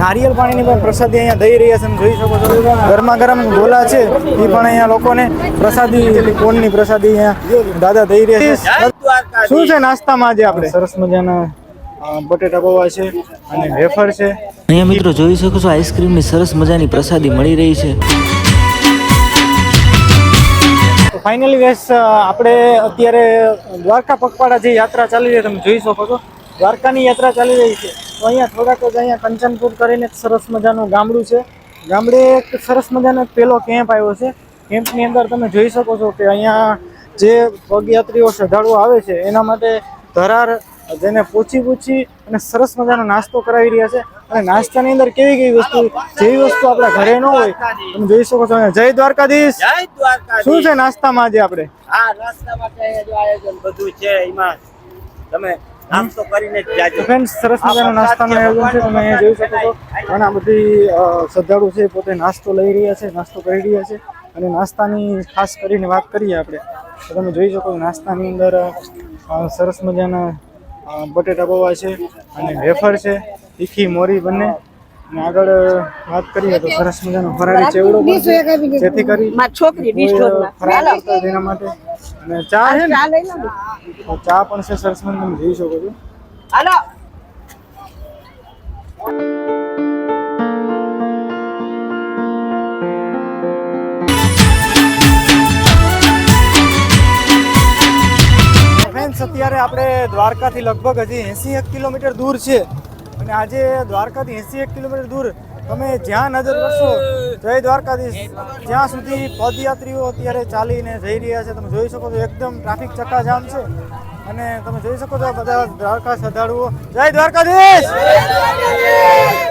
નારિયેલ પાણીની પણ પ્રસાદી અહીંયા દઈ રહ્યા છે, તમે જોઈ શકો છો. ગરમા ગરમ ગોલા છે એ પણ અહીંયા લોકોને પ્રસાદી, કોણની પ્રસાદી અહીંયા દાદા દઈ રહ્યા છે. શું છે નાસ્તામાં આજે આપણે? સરસ મજાના બટેટા પૌવા છે અને વેફર છે. અહીંયા મિત્રો જોઈ શકો છો આઈસ્ક્રીમની સરસ મજાની પ્રસાદી મળી રહી છે. ફાઇનલી વેસ આપણે અત્યારે દ્વારકા પગપાળા જે યાત્રા ચાલી રહી, તમે જોઈ શકો છો દ્વારકાની યાત્રા ચાલી રહી છે. તો અહીંયા થોડાક જ અહીંયા કંચનપુર કરીને એક સરસ મજાનું ગામડું છે. ગામડે એક સરસ મજાનો પેલો કેમ્પ આવ્યો છે. કેમ્પની અંદર તમે જોઈ શકો છો કે અહીંયા જે પગયાત્રીઓ શ્રદ્ધાળુઓ આવે છે એના માટે ધરાર જેને પૂછી અને સરસ મજાનો નાસ્તો કરાવી રહ્યા છે. અને નાસ્તાની અંદર કેવી કેવી વસ્તુ, જેવી વસ્તુ આપણા ઘરે ન હોય તમે જોઈ શકો છો. જય દ્વારકાધીશ. શું છે નાસ્તામાં આજે આપણે? નાસ્તામાં આયોજન બધું છે, એમાં તમે નાસ્તો કરીને જાજો. ફ્રેન્ડ્સ, સરસ મજાનું નાસ્તાનું આયોજન છે. તમે અહીંયા જોઈ શકો છો ઘણા બધી શ્રદ્ધાળુ છે પોતે નાસ્તો લઈ રહ્યા છે, નાસ્તો કરી રહ્યા છે. અને નાસ્તાની ખાસ કરીને વાત કરીએ આપણે તો તમે જોઈ શકો નાસ્તાની અંદર સરસ મજાના બટેટા પૌવા છે અને વેફર છે, તીખી મોરી બંને. અને આગળ વાત કરીએ તો સરસ મજાનો ફરાળી ચેવડો પણ છે, જેથી કરી ફરાળી કરતા તેના માટે. અને ચા છે ને, તો ચા પણ છે સરસ મજાનો, તમે જોઈ શકો છો. અત્યારે આપણે દ્વારકાથી લગભગ હજી 81 કિલોમીટર દૂર છે. અને આજે દ્વારકાથી 81 કિલોમીટર દૂર તમે જ્યાં નજર કરશો જય દ્વારકાધીશ, જ્યાં સુધી પદયાત્રીઓ અત્યારે ચાલીને જઈ રહ્યા છે. તમે જોઈ શકો છો એકદમ ટ્રાફિક ચક્કાજામ છે. અને તમે જોઈ શકો છો બધા દ્વારકા શ્રદ્ધાળુઓ. જય દ્વારકાધીશ.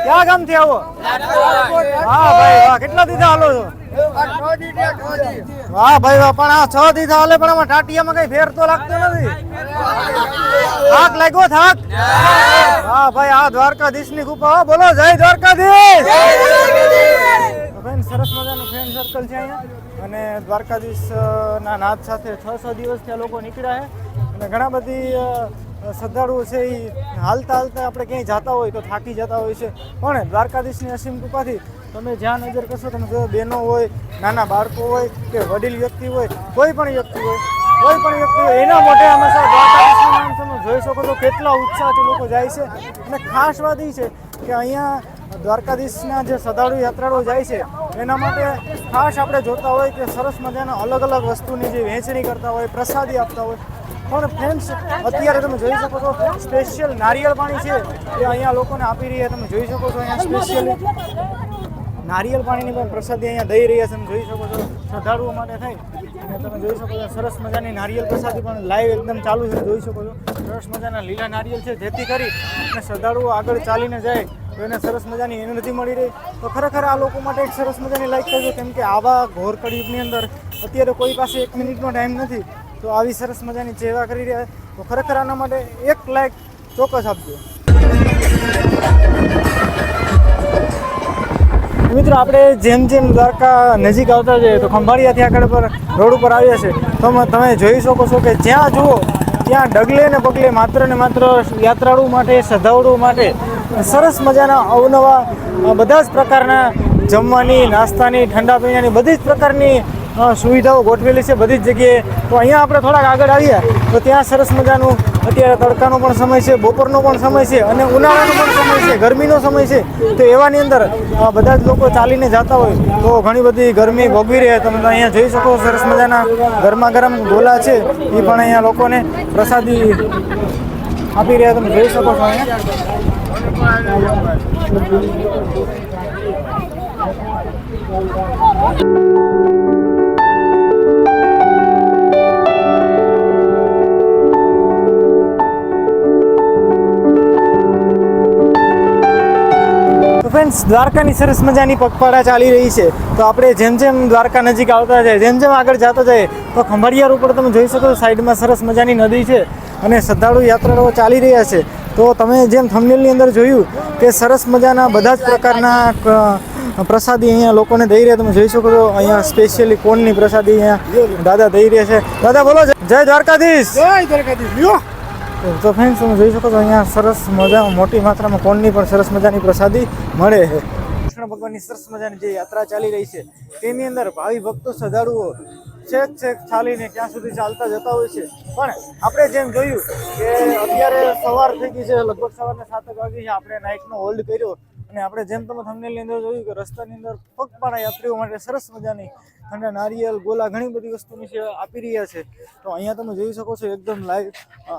ક્યાં ગામથી આવો? હા ભાઈ વાહ, કેટલા દીધા હાલો છો? વાહ ભાઈ વાહ, પણ આ 6 દીધા હાલે, પણ આમાં ટાટિયામાં કઈ ફેર તો લાગતો નથી. થાક લાગ્યો? થાક? હા ભાઈ, આ દ્વારકાધીશની કૃપા. બોલો જય દ્વારકાધીશ. સરસ મજાનું ફ્રેન્ડ સર્કલ છે અહીંયા. અને દ્વારકાધીશ ના નાદ સાથે 6 દિવસથી આ લોકો નીકળ્યા છે. અને ઘણા બધી શ્રદ્ધાળુઓ છે એ હાલતા હાલતા આપણે ક્યાંય જતા હોય તો થાકી જતા હોય છે. પણ દ્વારકાધીશની અસીમ કૃપાથી તમે જ્યાં નજર કરશો, તમે જો બહેનો હોય, નાના બાળકો હોય કે વડીલ વ્યક્તિ હોય, કોઈ પણ વ્યક્તિ હોય એના માટે હંમેશા દ્વારકાધીશનું નામ તમે જોઈ શકો છો કેટલા ઉત્સાહથી લોકો જાય છે. અને ખાસ વાત એ છે કે અહીંયા દ્વારકાધીશના જે શ્રદ્ધાળુ યાત્રાળુઓ જાય છે એના માટે ખાસ આપણે જોતા હોય કે સરસ મજાના અલગ અલગ વસ્તુની જે વહેંચણી કરતા હોય, પ્રસાદી આપતા હોય. પણ ફ્રેન્ડ્સ, અત્યારે તમે જોઈ શકો છો સ્પેશિયલ નારિયેળ પાણી છે એ અહીંયા લોકોને આપી રહ્યા. તમે જોઈ શકો છો અહીંયા સ્પેશિયલી નારિયેળ પાણીની પણ પ્રસાદી અહીંયા દઈ રહ્યા છે. તમે જોઈ શકો છો શ્રદ્ધાળુઓ માટે થઈ. અને તમે જોઈ શકો છો સરસ મજાની નારિયેળ પ્રસાદી પણ લાઈવ એકદમ ચાલુ છે, જોઈ શકો છો. સરસ મજાના લીલા નારિયેળ છે, જેથી કરી અને શ્રદ્ધાળુઓ આગળ ચાલીને જાય તો એને સરસ મજાની એનર્જી મળી રહે. તો ખરેખર આ લોકો માટે એક સરસ મજાની લાઈક કરજો, કેમ કે આવા ઘોર કળયુગની અંદર અત્યારે કોઈ પાસે 1 મિનિટનો ટાઈમ નથી. તો આવી સરસ મજાની સેવા કરી રહ્યા તો ખરેખર આના માટે 1 લાઈક ચોક્કસ આપજો. મિત્રો, આપણે જેમ જેમ દ્વારકા નજીક આવતા જઈએ તો ખંભાળિયાથી આગળ પર રોડ ઉપર આવ્યા છે. તો તમે જોઈ શકો છો કે જ્યાં જુઓ ત્યાં ડગલે ને પગલે માત્ર ને માત્ર યાત્રાળુ માટે, શ્રદ્ધાળુઓ માટે સરસ મજાના અવનવા બધા જ પ્રકારના જમવાની, નાસ્તાની, ઠંડા પીણાની બધી જ પ્રકારની સુવિધાઓ ગોઠવેલી છે બધી જ જગ્યાએ. તો અહીંયા આપણે થોડાક આગળ આવ્યા તો ત્યાં સરસ મજાનું અત્યારે તડકાનો પણ સમય છે, બપોરનો પણ સમય છે અને ઉનાળાનો પણ સમય છે, ગરમીનો સમય છે. તો એવાની અંદર બધા જ લોકો ચાલીને જતા હોય તો ઘણી બધી ગરમી ભોગવી રહ્યા. તમે અહીંયા જોઈ શકો સરસ મજાના ગરમા ગરમ ગોલા છે એ પણ અહીંયા લોકોને પ્રસાદી આપી રહ્યા. તમે જોઈ શકો છો અહીંયા. ફ્રેન્ડ્સ, દ્વારકાની સરસ મજાની પગપાળા ચાલી રહી છે. તો આપણે જેમ જેમ દ્વારકા નજીક આવતા જાય, જેમ જેમ આગળ જતા જાય તો ખંભાળિયા ઉપર તમે જોઈ શકો છો સાઈડમાં સરસ મજાની નદી છે અને શ્રદ્ધાળુ યાત્રાળુઓ ચાલી રહ્યા છે. તો તમે જેમ થંબનેલની અંદર જોયું કે સરસ મજાના બધા જ પ્રકારના પ્રસાદી અહીંયા લોકોને દઈ રહ્યા. તમે જોઈ શકો છો અહીંયા સ્પેશિયલી કોણની પ્રસાદી અહીંયા દાદા દઈ રહ્યા છે. દાદા બોલો જય દ્વારકાધીશ. જય દ્વારકાધીશ. તો ફ્રેન્ડ્સ તમે જોઈ શકો છો અહીંયા સરસ મજામાં મોટી માત્રામાં કોણની પણ સરસ મજાની પ્રસાદી મળે છે. કૃષ્ણ ભગવાનની સરસ મજાની જે યાત્રા ચાલી રહી છે તેની અંદર ભાવિ ભક્તો શ્રદ્ધાળુઓ છેક ચાલીને ક્યાં સુધી ચાલતા જતા હોય છે. પણ આપણે જેમ જોયું કે અત્યારે સવાર થઈ ગઈ છે, લગભગ સવારના 7 વાગે છે, આપણે નાઇટનો હોલ્ડ કર્યો અને આપણે જેમ તમે થંબનેલની અંદર જોયું કે રસ્તાની અંદર પગપાળા યાત્રીઓ માટે સરસ મજાની ઠંડા નારિયેલ ગોલા ઘણી બધી વસ્તુની સેવા આપી રહ્યા છે. તો અહીંયા તમે જોઈ શકો છો એકદમ લાઈવ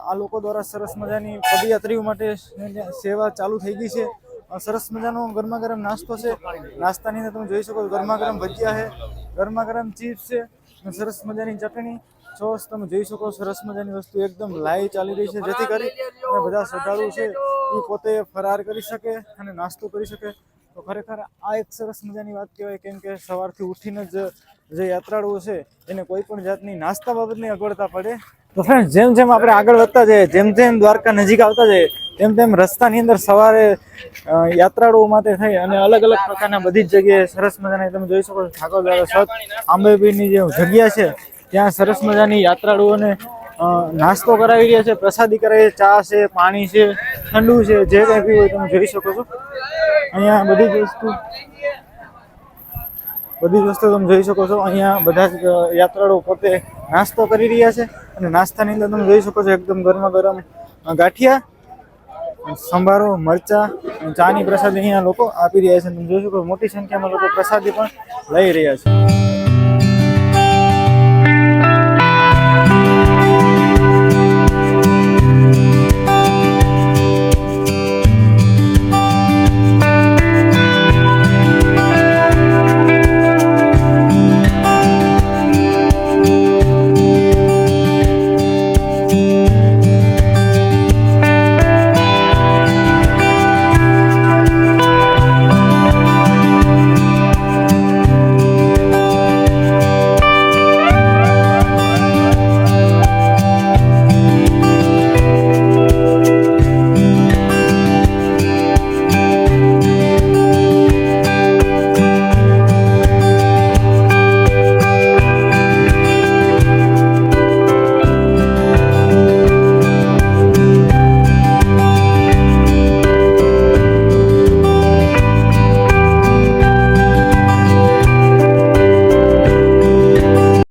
આ લોકો દ્વારા સરસ મજાની પદયાત્રીઓ માટે સેવા ચાલુ થઈ ગઈ છે. સરસ મજાનો ગરમા ગરમ નાસ્તો છે. નાસ્તાની અંદર તમે જોઈ શકો છો ગરમા ગરમ ભજીયા છે, ગરમા ગરમ ચિપ્સ છે, અને સરસ મજાની ચટણી સોસ તમે જોઈ શકો. સરસ મજાની વસ્તુ એકદમ લાઈવ ચાલી રહી છે, જેથી કરી અને બધા શ્રદ્ધાળુ છે એ પોતે ફરાર કરી શકે અને નાસ્તો કરી શકે. તો ખરેખર આ એક સરસ મજાની વાત કહેવાય, કેમ કે સવારથી ઉઠીને જ જે યાત્રાળુઓ છે એને કોઈ પણ જાતની નાસ્તા બાબતની અગવડતા પડે. તો ફ્રેન્ડ જેમ જેમ આપણે આગળ વધતા જઈએ, જેમ જેમ દ્વારકા નજીક આવતા જઈએ, તેમ તેમ રસ્તાની અંદર સવારે યાત્રાળુઓ માટે થઈ અને અલગ અલગ પ્રકારના બધી જ જગ્યાએ સરસ મજાની તમે જોઈ શકો છો ઠાકોર સત આંબેપીરની જે જગ્યા છે ત્યાં સરસ મજાની યાત્રાળુઓને નાસ્તો કરાવી રહ્યા છે, પ્રસાદી કરાવી, ચા છે, પાણી છે, ઠંડુ છે, જે કંઈ પીવું હોય તમે જોઈ શકો છો. અહીંયા બધી જ વસ્તુ તમે જોઈ શકો છો. અહીંયા બધા જ યાત્રાળુઓ પોતે નાસ્તો કરી રહ્યા છે અને નાસ્તાની અંદર તમે જોઈ શકો છો એકદમ ગરમા ગરમ ગાંઠિયા, સંભારો, મરચા, ચાની પ્રસાદી અહીંયા લોકો આપી રહ્યા છે. તમે જોઈ શકો મોટી સંખ્યામાં લોકો પ્રસાદી પણ લઈ રહ્યા છે.